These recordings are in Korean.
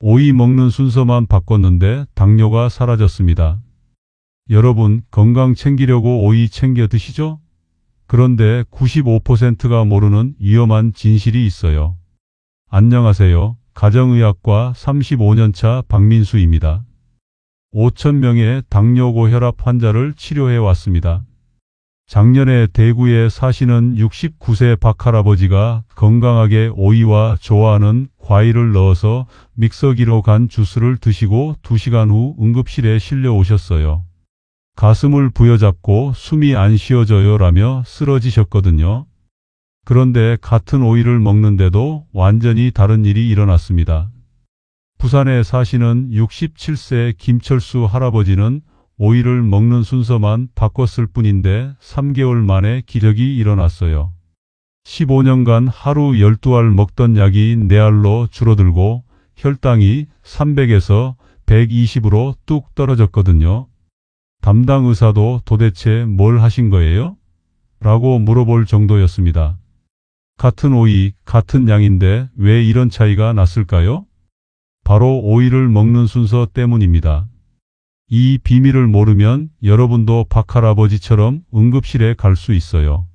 오이 먹는 순서만 바꿨는데 당뇨가 사라졌습니다. 여러분, 건강 챙기려고 오이 챙겨 드시죠? 그런데 95%가 모르는 위험한 진실이 있어요. 안녕하세요. 가정의학과 35년차 박민수입니다. 5,000명의 당뇨 고혈압 환자를 치료해 왔습니다. 작년에 대구에 사시는 69세 박할아버지가 건강하게 오이와 좋아하는 과일을 넣어서 믹서기로 간 주스를 드시고 2시간 후 응급실에 실려 오셨어요. 가슴을 부여잡고 숨이 안 쉬어져요 라며 쓰러지셨거든요. 그런데 같은 오이를 먹는데도 완전히 다른 일이 일어났습니다. 부산에 사시는 67세 김철수 할아버지는 오이를 먹는 순서만 바꿨을 뿐인데 3개월 만에 기적이 일어났어요. 15년간 하루 12알 먹던 약이 4알로 줄어들고 혈당이 300에서 120으로 뚝 떨어졌거든요. 담당 의사도 도대체 뭘 하신 거예요? 라고 물어볼 정도였습니다. 같은 오이, 같은 양인데 왜 이런 차이가 났을까요? 바로 오이를 먹는 순서 때문입니다. 이 비밀을 모르면 여러분도 박할아버지처럼 응급실에 갈 수 있어요.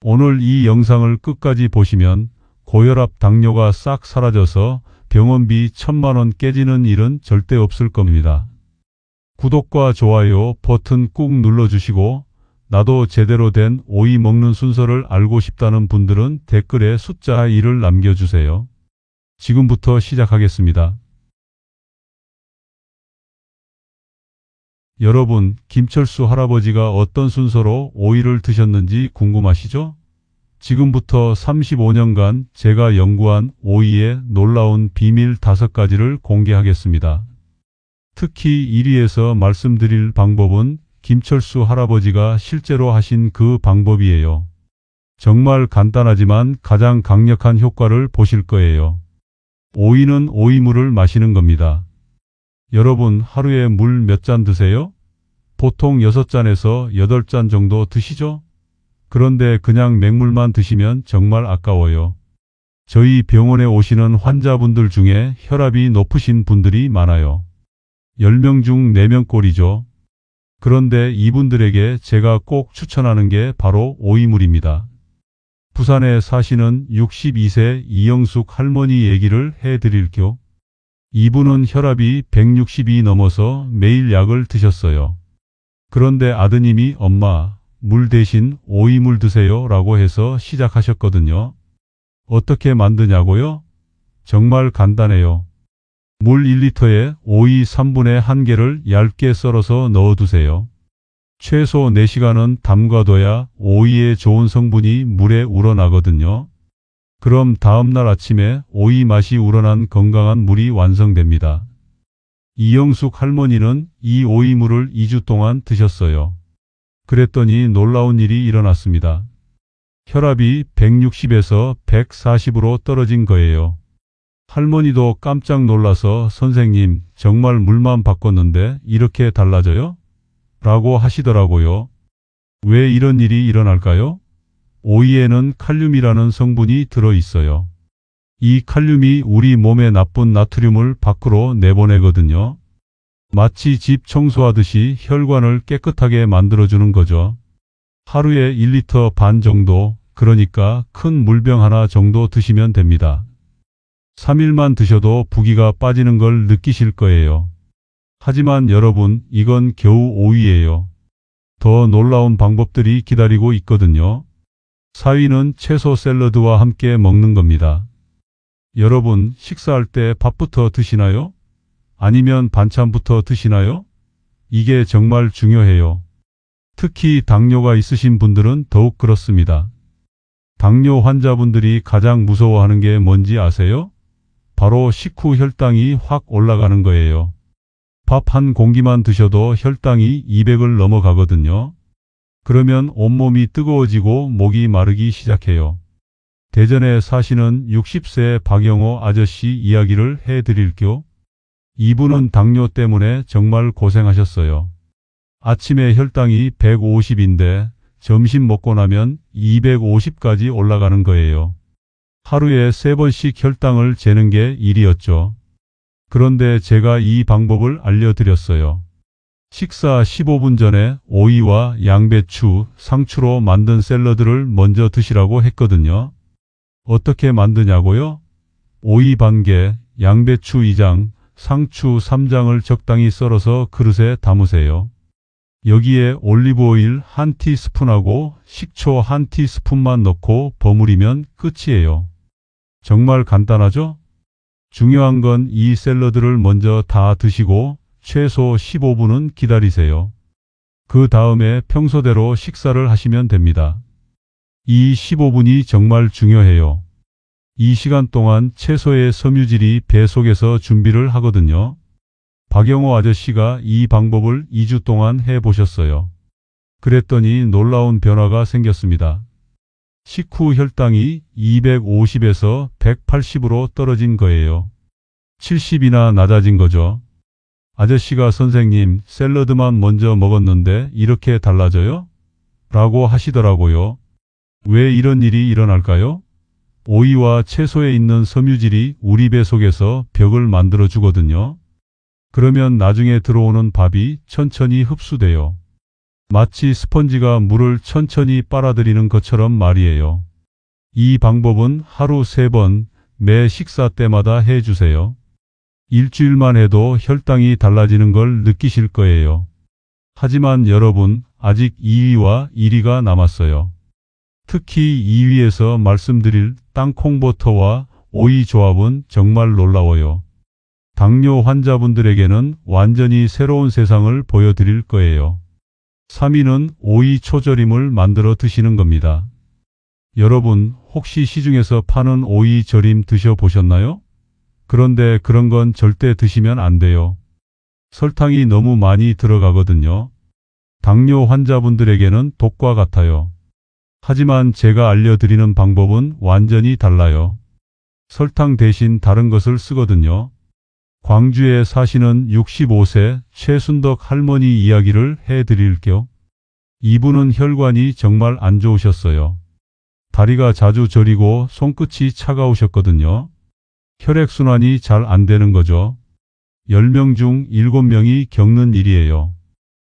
오늘 이 영상을 끝까지 보시면 고혈압 당뇨가 싹 사라져서 병원비 1,000만 원 깨지는 일은 절대 없을 겁니다. 구독과 좋아요 버튼 꾹 눌러주시고 나도 제대로 된 오이 먹는 순서를 알고 싶다는 분들은 댓글에 숫자 1을 남겨주세요. 지금부터 시작하겠습니다. 여러분, 김철수 할아버지가 어떤 순서로 오이를 드셨는지 궁금하시죠? 지금부터 35년간 제가 연구한 오이의 놀라운 비밀 5가지를 공개하겠습니다. 특히 1위에서 말씀드릴 방법은 김철수 할아버지가 실제로 하신 그 방법이에요. 정말 간단하지만 가장 강력한 효과를 보실 거예요. 오이는 오이물을 마시는 겁니다. 여러분, 하루에 물 몇 잔 드세요? 보통 6잔에서 8잔 정도 드시죠? 그런데 그냥 맹물만 드시면 정말 아까워요. 저희 병원에 오시는 환자분들 중에 혈압이 높으신 분들이 많아요. 10명 중 4명 꼴이죠. 그런데 이분들에게 제가 꼭 추천하는 게 바로 오이물입니다. 부산에 사시는 62세 이영숙 할머니 얘기를 해드릴게요. 이분은 혈압이 160이 넘어서 매일 약을 드셨어요. 그런데 아드님이 엄마, 물 대신 오이물 드세요 라고 해서 시작하셨거든요. 어떻게 만드냐고요? 정말 간단해요. 물 1리터에 오이 3분의 1개를 얇게 썰어서 넣어두세요. 최소 4시간은 담가둬야 오이의 좋은 성분이 물에 우러나거든요. 그럼 다음날 아침에 오이 맛이 우러난 건강한 물이 완성됩니다. 이영숙 할머니는 이 오이물을 2주 동안 드셨어요. 그랬더니 놀라운 일이 일어났습니다. 혈압이 160에서 140으로 떨어진 거예요. 할머니도 깜짝 놀라서 선생님, 정말 물만 바꿨는데 이렇게 달라져요? 라고 하시더라고요. 왜 이런 일이 일어날까요? 오이에는 칼륨이라는 성분이 들어있어요. 이 칼륨이 우리 몸에 나쁜 나트륨을 밖으로 내보내거든요. 마치 집 청소하듯이 혈관을 깨끗하게 만들어주는 거죠. 하루에 1리터 반 정도, 그러니까 큰 물병 하나 정도 드시면 됩니다. 3일만 드셔도 부기가 빠지는 걸 느끼실 거예요. 하지만 여러분, 이건 겨우 오이예요. 더 놀라운 방법들이 기다리고 있거든요. 4위는 채소 샐러드와 함께 먹는 겁니다. 여러분, 식사할 때 밥부터 드시나요? 아니면 반찬부터 드시나요? 이게 정말 중요해요. 특히 당뇨가 있으신 분들은 더욱 그렇습니다. 당뇨 환자분들이 가장 무서워하는 게 뭔지 아세요? 바로 식후 혈당이 확 올라가는 거예요. 밥 한 공기만 드셔도 혈당이 200을 넘어가거든요. 그러면 온몸이 뜨거워지고 목이 마르기 시작해요. 대전에 사시는 60세 박영호 아저씨 이야기를 해드릴게요. 이분은 당뇨 때문에 정말 고생하셨어요. 아침에 혈당이 150인데 점심 먹고 나면 250까지 올라가는 거예요. 하루에 3번씩 혈당을 재는 게 일이었죠. 그런데 제가 이 방법을 알려드렸어요. 식사 15분 전에 오이와 양배추, 상추로 만든 샐러드를 먼저 드시라고 했거든요. 어떻게 만드냐고요? 오이 반 개, 양배추 2장, 상추 3장을 적당히 썰어서 그릇에 담으세요. 여기에 올리브오일 1티스푼하고 식초 1티스푼만 넣고 버무리면 끝이에요. 정말 간단하죠? 중요한 건 이 샐러드를 먼저 다 드시고 최소 15분은 기다리세요. 그 다음에 평소대로 식사를 하시면 됩니다. 이 15분이 정말 중요해요. 이 시간 동안 채소의 섬유질이 배 속에서 준비를 하거든요. 박영호 아저씨가 이 방법을 2주 동안 해보셨어요. 그랬더니 놀라운 변화가 생겼습니다. 식후 혈당이 250에서 180으로 떨어진 거예요. 70이나 낮아진 거죠. 아저씨가 선생님, 샐러드만 먼저 먹었는데 이렇게 달라져요? 라고 하시더라고요. 왜 이런 일이 일어날까요? 오이와 채소에 있는 섬유질이 우리 배 속에서 벽을 만들어 주거든요. 그러면 나중에 들어오는 밥이 천천히 흡수돼요. 마치 스펀지가 물을 천천히 빨아들이는 것처럼 말이에요. 이 방법은 하루 3번, 매 식사 때마다 해주세요. 일주일만 해도 혈당이 달라지는 걸 느끼실 거예요. 하지만 여러분, 아직 2위와 1위가 남았어요. 특히 2위에서 말씀드릴 땅콩버터와 오이 조합은 정말 놀라워요. 당뇨 환자분들에게는 완전히 새로운 세상을 보여드릴 거예요. 3위는 오이 초절임을 만들어 드시는 겁니다. 여러분, 혹시 시중에서 파는 오이 절임 드셔보셨나요? 그런데 그런 건 절대 드시면 안 돼요. 설탕이 너무 많이 들어가거든요. 당뇨 환자분들에게는 독과 같아요. 하지만 제가 알려드리는 방법은 완전히 달라요. 설탕 대신 다른 것을 쓰거든요. 광주에 사시는 65세 최순덕 할머니 이야기를 해드릴게요. 이분은 혈관이 정말 안 좋으셨어요. 다리가 자주 저리고 손끝이 차가우셨거든요. 혈액순환이 잘 안 되는 거죠. 10명 중 7명이 겪는 일이에요.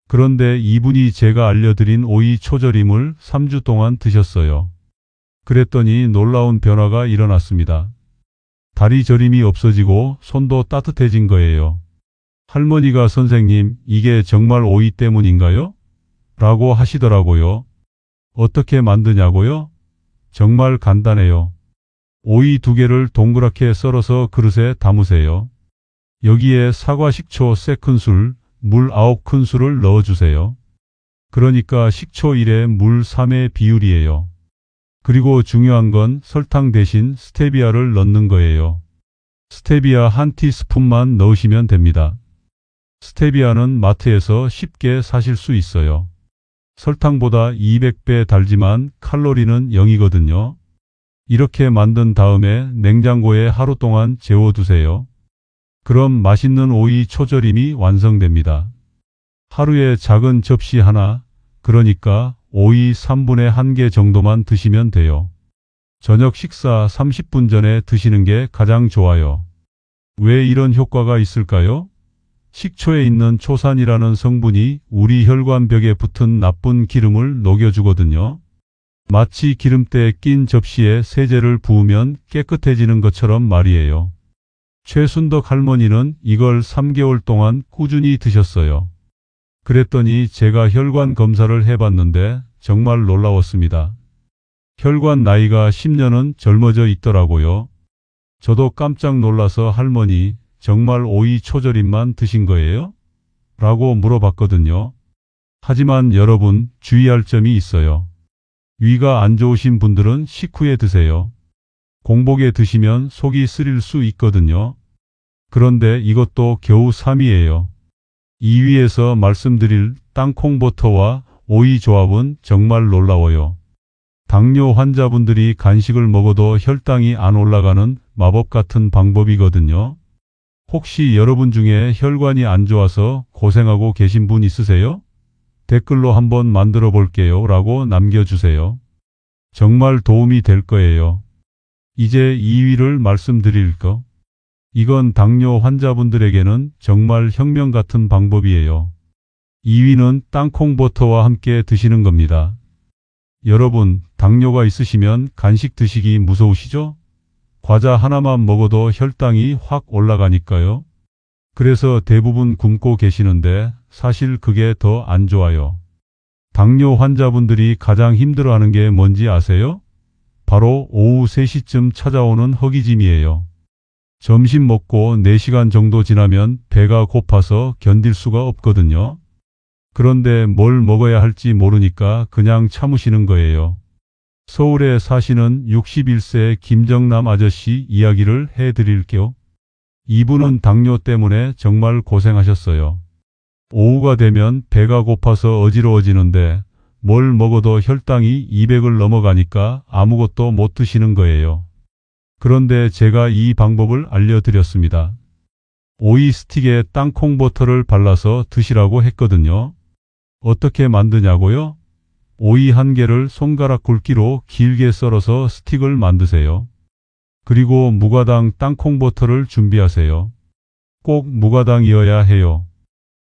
그런데 이분이 제가 알려드린 오이 초절임을 3주 동안 드셨어요. 그랬더니 놀라운 변화가 일어났습니다. 다리 저림이 없어지고 손도 따뜻해진 거예요. 할머니가 선생님, 이게 정말 오이 때문인가요? 라고 하시더라고요. 어떻게 만드냐고요? 정말 간단해요. 오이 2개를 동그랗게 썰어서 그릇에 담으세요. 여기에 사과 식초 3큰술, 물 9큰술을 넣어주세요. 그러니까 식초 1에 물 3의 비율이에요. 그리고 중요한 건 설탕 대신 스테비아를 넣는 거예요. 스테비아 1티스푼만 넣으시면 됩니다. 스테비아는 마트에서 쉽게 사실 수 있어요. 설탕보다 200배 달지만 칼로리는 0이거든요. 이렇게 만든 다음에 냉장고에 하루 동안 재워두세요. 그럼 맛있는 오이 초절임이 완성됩니다. 하루에 작은 접시 하나, 그러니까 오이 3분의 1개 정도만 드시면 돼요. 저녁 식사 30분 전에 드시는 게 가장 좋아요. 왜 이런 효과가 있을까요? 식초에 있는 초산이라는 성분이 우리 혈관벽에 붙은 나쁜 기름을 녹여주거든요. 마치 기름때에 낀 접시에 세제를 부으면 깨끗해지는 것처럼 말이에요. 최순덕 할머니는 이걸 3개월 동안 꾸준히 드셨어요. 그랬더니 제가 혈관 검사를 해봤는데 정말 놀라웠습니다. 혈관 나이가 10년은 젊어져 있더라고요. 저도 깜짝 놀라서 할머니, 정말 오이 초절임만 드신 거예요? 라고 물어봤거든요. 하지만 여러분, 주의할 점이 있어요. 위가 안 좋으신 분들은 식후에 드세요. 공복에 드시면 속이 쓰릴 수 있거든요. 그런데 이것도 겨우 3위예요. 2위에서 말씀드릴 땅콩버터와 오이 조합은 정말 놀라워요. 당뇨 환자분들이 간식을 먹어도 혈당이 안 올라가는 마법 같은 방법이거든요. 혹시 여러분 중에 혈관이 안 좋아서 고생하고 계신 분 있으세요? 댓글로 한번 만들어 볼게요 라고 남겨주세요. 정말 도움이 될 거예요. 이제 2위를 말씀드릴 거. 이건 당뇨 환자분들에게는 정말 혁명 같은 방법이에요. 2위는 땅콩버터와 함께 드시는 겁니다. 여러분, 당뇨가 있으시면 간식 드시기 무서우시죠? 과자 하나만 먹어도 혈당이 확 올라가니까요. 그래서 대부분 굶고 계시는데 사실 그게 더 안 좋아요. 당뇨 환자분들이 가장 힘들어하는 게 뭔지 아세요? 바로 오후 3시쯤 찾아오는 허기짐이에요. 점심 먹고 4시간 정도 지나면 배가 고파서 견딜 수가 없거든요. 그런데 뭘 먹어야 할지 모르니까 그냥 참으시는 거예요. 서울에 사시는 61세 김정남 아저씨 이야기를 해드릴게요. 이분은 당뇨 때문에 정말 고생하셨어요. 오후가 되면 배가 고파서 어지러워지는데 뭘 먹어도 혈당이 200을 넘어가니까 아무것도 못 드시는 거예요. 그런데 제가 이 방법을 알려드렸습니다. 오이 스틱에 땅콩버터를 발라서 드시라고 했거든요. 어떻게 만드냐고요? 오이 한 개를 손가락 굵기로 길게 썰어서 스틱을 만드세요. 그리고 무가당 땅콩버터를 준비하세요. 꼭 무가당이어야 해요.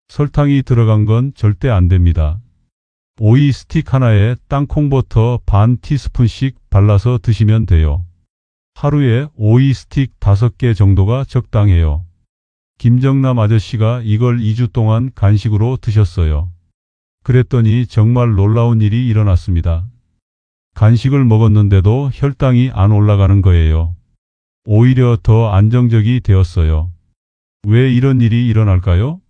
설탕이 들어간 건 절대 안 됩니다. 오이 스틱 하나에 땅콩버터 반 티스푼씩 발라서 드시면 돼요. 하루에 오이 스틱 5개 정도가 적당해요. 김정남 아저씨가 이걸 2주 동안 간식으로 드셨어요. 그랬더니 정말 놀라운 일이 일어났습니다. 간식을 먹었는데도 혈당이 안 올라가는 거예요. 오히려 더 안정적이 되었어요. 왜 이런 일이 일어날까요?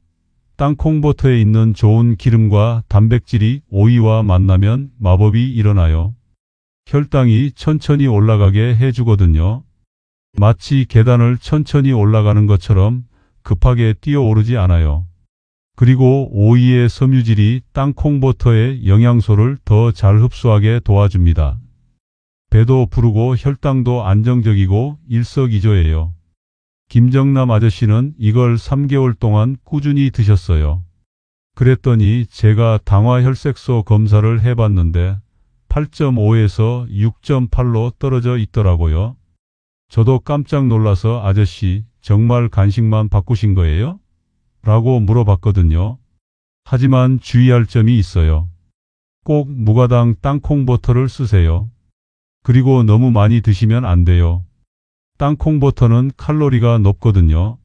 땅콩버터에 있는 좋은 기름과 단백질이 오이와 만나면 마법이 일어나요. 혈당이 천천히 올라가게 해주거든요. 마치 계단을 천천히 올라가는 것처럼 급하게 뛰어오르지 않아요. 그리고 오이의 섬유질이 땅콩버터의 영양소를 더 잘 흡수하게 도와줍니다. 배도 부르고 혈당도 안정적이고 일석이조예요. 김정남 아저씨는 이걸 3개월 동안 꾸준히 드셨어요. 그랬더니 제가 당화혈색소 검사를 해봤는데 8.5에서 6.8로 떨어져 있더라고요. 저도 깜짝 놀라서 아저씨, 정말 간식만 바꾸신 거예요? 라고 물어봤거든요. 하지만 주의할 점이 있어요. 꼭 무가당 땅콩버터를 쓰세요. 그리고 너무 많이 드시면 안 돼요. 땅콩버터는 칼로리가 높거든요.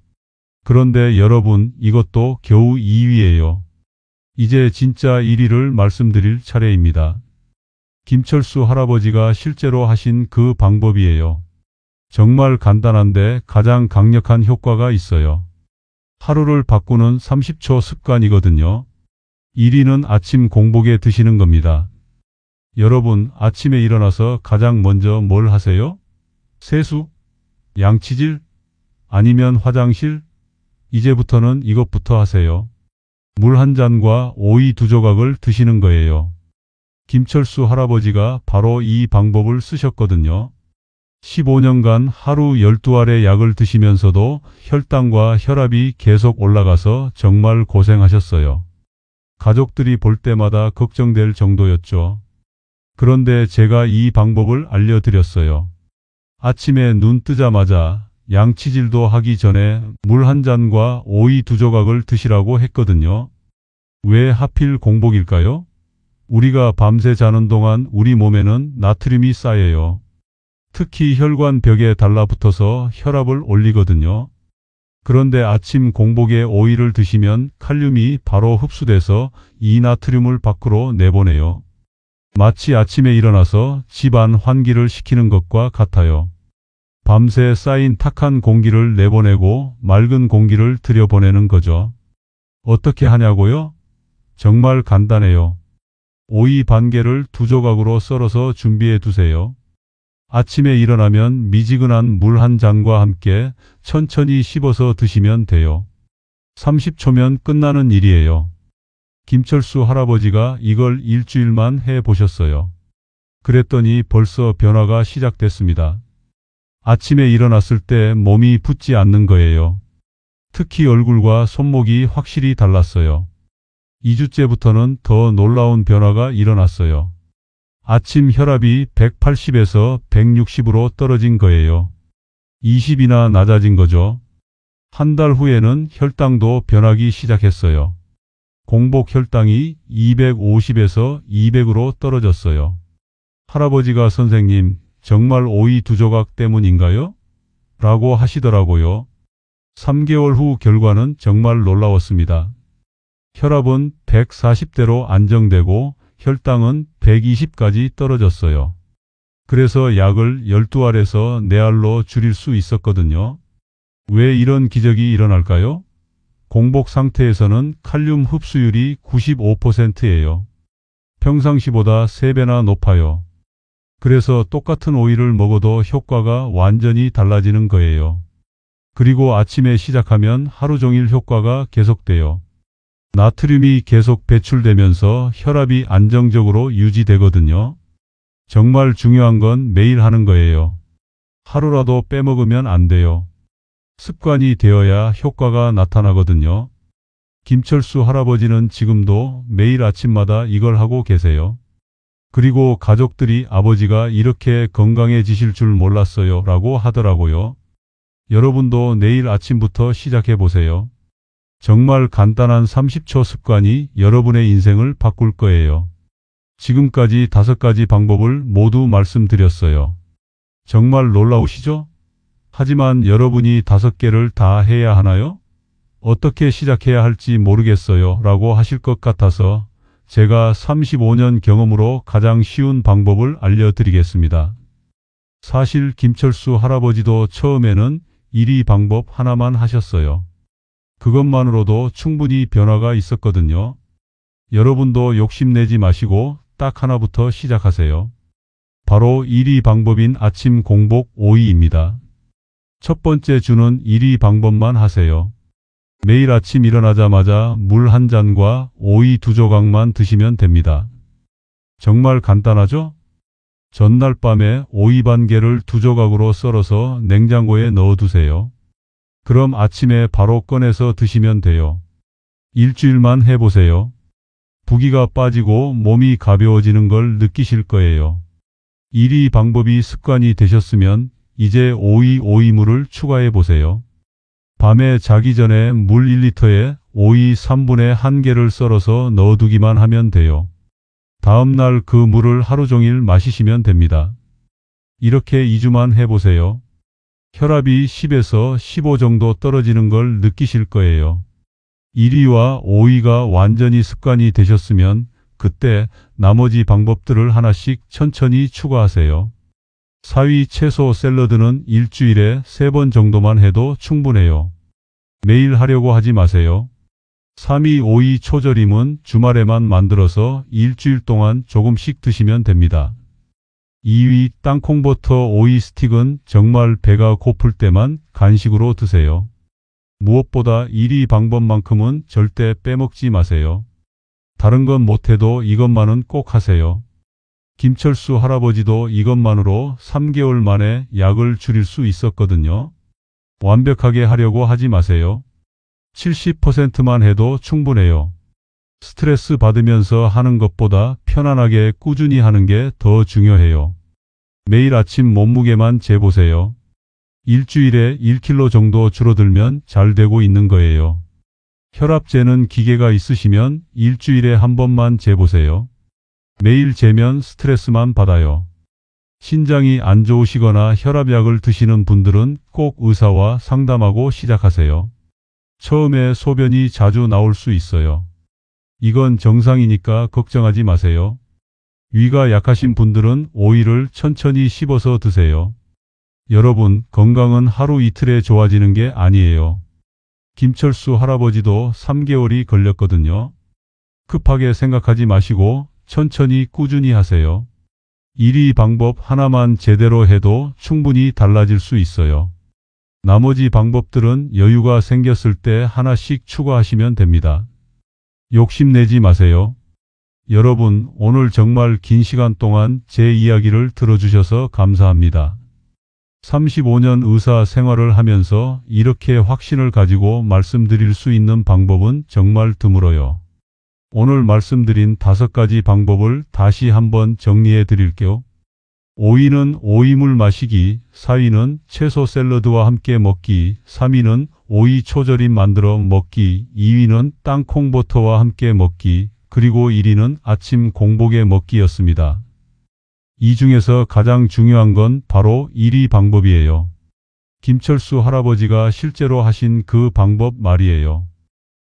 그런데 여러분, 이것도 겨우 2위예요. 이제 진짜 1위를 말씀드릴 차례입니다. 김철수 할아버지가 실제로 하신 그 방법이에요. 정말 간단한데 가장 강력한 효과가 있어요. 하루를 바꾸는 30초 습관이거든요. 1위는 아침 공복에 드시는 겁니다. 여러분, 아침에 일어나서 가장 먼저 뭘 하세요? 세수? 양치질? 아니면 화장실? 이제부터는 이것부터 하세요. 물 한 잔과 오이 2조각을 드시는 거예요. 김철수 할아버지가 바로 이 방법을 쓰셨거든요. 15년간 하루 12알의 약을 드시면서도 혈당과 혈압이 계속 올라가서 정말 고생하셨어요. 가족들이 볼 때마다 걱정될 정도였죠. 그런데 제가 이 방법을 알려드렸어요. 아침에 눈 뜨자마자 양치질도 하기 전에 물 한 잔과 오이 2조각을 드시라고 했거든요. 왜 하필 공복일까요? 우리가 밤새 자는 동안 우리 몸에는 나트륨이 쌓여요. 특히 혈관벽에 달라붙어서 혈압을 올리거든요. 그런데 아침 공복에 오이를 드시면 칼륨이 바로 흡수돼서 이 나트륨을 밖으로 내보내요. 마치 아침에 일어나서 집안 환기를 시키는 것과 같아요. 밤새 쌓인 탁한 공기를 내보내고 맑은 공기를 들여보내는 거죠. 어떻게 하냐고요? 정말 간단해요. 오이 반 개를 2조각으로 썰어서 준비해 두세요. 아침에 일어나면 미지근한 물 한 잔과 함께 천천히 씹어서 드시면 돼요. 30초면 끝나는 일이에요. 김철수 할아버지가 이걸 일주일만 해보셨어요. 그랬더니 벌써 변화가 시작됐습니다. 아침에 일어났을 때 몸이 붓지 않는 거예요. 특히 얼굴과 손목이 확실히 달랐어요. 2주째부터는 더 놀라운 변화가 일어났어요. 아침 혈압이 180에서 160으로 떨어진 거예요. 20이나 낮아진 거죠. 한 달 후에는 혈당도 변하기 시작했어요. 공복 혈당이 250에서 200으로 떨어졌어요. 할아버지가 선생님, 정말 오이 두 조각 때문인가요? 라고 하시더라고요. 3개월 후 결과는 정말 놀라웠습니다. 혈압은 140대로 안정되고 혈당은 120까지 떨어졌어요. 그래서 약을 12알에서 4알로 줄일 수 있었거든요. 왜 이런 기적이 일어날까요? 공복 상태에서는 칼륨 흡수율이 95%예요. 평상시보다 3배나 높아요. 그래서 똑같은 오이를 먹어도 효과가 완전히 달라지는 거예요. 그리고 아침에 시작하면 하루 종일 효과가 계속돼요. 나트륨이 계속 배출되면서 혈압이 안정적으로 유지되거든요. 정말 중요한 건 매일 하는 거예요. 하루라도 빼먹으면 안 돼요. 습관이 되어야 효과가 나타나거든요. 김철수 할아버지는 지금도 매일 아침마다 이걸 하고 계세요. 그리고 가족들이 아버지가 이렇게 건강해지실 줄 몰랐어요 라고 하더라고요. 여러분도 내일 아침부터 시작해 보세요. 정말 간단한 30초 습관이 여러분의 인생을 바꿀 거예요. 지금까지 5가지 방법을 모두 말씀드렸어요. 정말 놀라우시죠? 하지만 여러분이 5개를 다 해야 하나요? 어떻게 시작해야 할지 모르겠어요 라고 하실 것 같아서 제가 35년 경험으로 가장 쉬운 방법을 알려드리겠습니다. 사실 김철수 할아버지도 처음에는 1위 방법 하나만 하셨어요. 그것만으로도 충분히 변화가 있었거든요. 여러분도 욕심내지 마시고 딱 하나부터 시작하세요. 바로 1위 방법인 아침 공복 오이입니다. 첫 번째 주는 1위 방법만 하세요. 매일 아침 일어나자마자 물 한 잔과 오이 2조각만 드시면 됩니다. 정말 간단하죠? 전날 밤에 오이 반 개를 2조각으로 썰어서 냉장고에 넣어두세요. 그럼 아침에 바로 꺼내서 드시면 돼요. 일주일만 해보세요. 부기가 빠지고 몸이 가벼워지는 걸 느끼실 거예요. 1위 방법이 습관이 되셨으면 이제 오이물을 추가해 보세요. 밤에 자기 전에 물 1리터에 오이 3분의 1개를 썰어서 넣어두기만 하면 돼요. 다음날 그 물을 하루 종일 마시시면 됩니다. 이렇게 2주만 해보세요. 혈압이 10에서 15 정도 떨어지는 걸 느끼실 거예요. 1위와 오이가 완전히 습관이 되셨으면 그때 나머지 방법들을 하나씩 천천히 추가하세요. 4위 채소 샐러드는 일주일에 3번 정도만 해도 충분해요. 매일 하려고 하지 마세요. 3위 오이 초절임은 주말에만 만들어서 일주일 동안 조금씩 드시면 됩니다. 2위 땅콩버터 오이 스틱은 정말 배가 고플 때만 간식으로 드세요. 무엇보다 1위 방법만큼은 절대 빼먹지 마세요. 다른 건 못해도 이것만은 꼭 하세요. 김철수 할아버지도 이것만으로 3개월 만에 약을 줄일 수 있었거든요. 완벽하게 하려고 하지 마세요. 70%만 해도 충분해요. 스트레스 받으면서 하는 것보다 편안하게 꾸준히 하는 게 더 중요해요. 매일 아침 몸무게만 재보세요. 일주일에 1kg 정도 줄어들면 잘 되고 있는 거예요. 혈압 재는 기계가 있으시면 일주일에 한 번만 재보세요. 매일 재면 스트레스만 받아요. 신장이 안 좋으시거나 혈압약을 드시는 분들은 꼭 의사와 상담하고 시작하세요. 처음에 소변이 자주 나올 수 있어요. 이건 정상이니까 걱정하지 마세요. 위가 약하신 분들은 오이를 천천히 씹어서 드세요. 여러분, 건강은 하루 이틀에 좋아지는 게 아니에요. 김철수 할아버지도 3개월이 걸렸거든요. 급하게 생각하지 마시고 천천히 꾸준히 하세요. 1위 방법 하나만 제대로 해도 충분히 달라질 수 있어요. 나머지 방법들은 여유가 생겼을 때 하나씩 추가하시면 됩니다. 욕심내지 마세요. 여러분, 오늘 정말 긴 시간 동안 제 이야기를 들어주셔서 감사합니다. 35년 의사 생활을 하면서 이렇게 확신을 가지고 말씀드릴 수 있는 방법은 정말 드물어요. 오늘 말씀드린 5가지 방법을 다시 한번 정리해 드릴게요. 5위는 오이물 마시기, 4위는 채소 샐러드와 함께 먹기, 3위는 오이 초절임 만들어 먹기, 2위는 땅콩버터와 함께 먹기, 그리고 1위는 아침 공복에 먹기였습니다. 이 중에서 가장 중요한 건 바로 1위 방법이에요. 김철수 할아버지가 실제로 하신 그 방법 말이에요.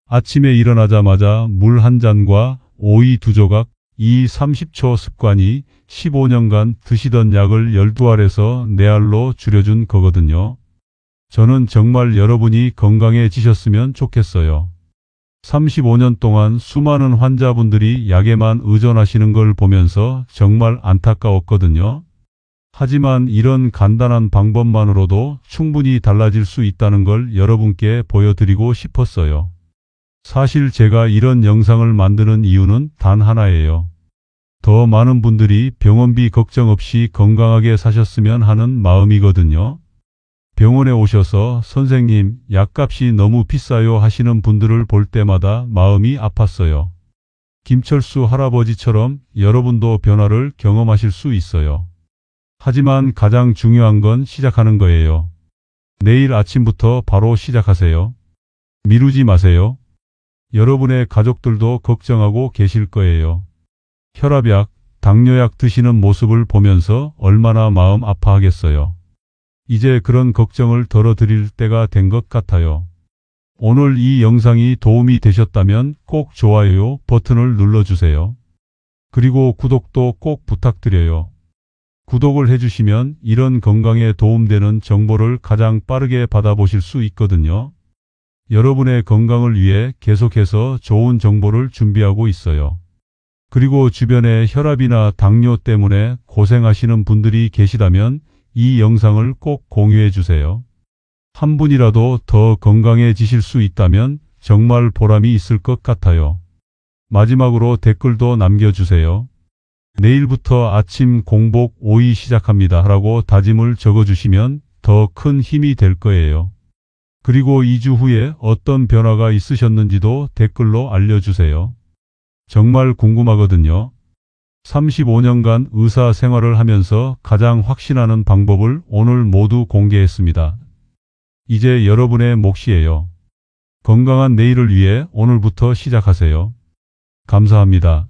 아침에 일어나자마자 물 한 잔과 오이 2조각, 이 30초 습관이 15년간 드시던 약을 12알에서 4알로 줄여준 거거든요. 저는 정말 여러분이 건강해지셨으면 좋겠어요. 35년 동안 수많은 환자분들이 약에만 의존하시는 걸 보면서 정말 안타까웠거든요. 하지만 이런 간단한 방법만으로도 충분히 달라질 수 있다는 걸 여러분께 보여드리고 싶었어요. 사실 제가 이런 영상을 만드는 이유는 단 하나예요. 더 많은 분들이 병원비 걱정 없이 건강하게 사셨으면 하는 마음이거든요. 병원에 오셔서 선생님, 약값이 너무 비싸요 하시는 분들을 볼 때마다 마음이 아팠어요. 김철수 할아버지처럼 여러분도 변화를 경험하실 수 있어요. 하지만 가장 중요한 건 시작하는 거예요. 내일 아침부터 바로 시작하세요. 미루지 마세요. 여러분의 가족들도 걱정하고 계실 거예요. 혈압약, 당뇨약 드시는 모습을 보면서 얼마나 마음 아파하겠어요. 이제 그런 걱정을 덜어드릴 때가 된 것 같아요. 오늘 이 영상이 도움이 되셨다면 꼭 좋아요 버튼을 눌러주세요. 그리고 구독도 꼭 부탁드려요. 구독을 해주시면 이런 건강에 도움되는 정보를 가장 빠르게 받아보실 수 있거든요. 여러분의 건강을 위해 계속해서 좋은 정보를 준비하고 있어요. 그리고 주변에 혈압이나 당뇨 때문에 고생하시는 분들이 계시다면 이 영상을 꼭 공유해 주세요. 한 분이라도 더 건강해지실 수 있다면 정말 보람이 있을 것 같아요. 마지막으로 댓글도 남겨주세요. 내일부터 아침 공복 오이 시작합니다 라고 다짐을 적어주시면 더 큰 힘이 될 거예요. 그리고 2주 후에 어떤 변화가 있으셨는지도 댓글로 알려주세요. 정말 궁금하거든요. 35년간 의사 생활을 하면서 가장 확신하는 방법을 오늘 모두 공개했습니다. 이제 여러분의 몫이에요. 건강한 내일을 위해 오늘부터 시작하세요. 감사합니다.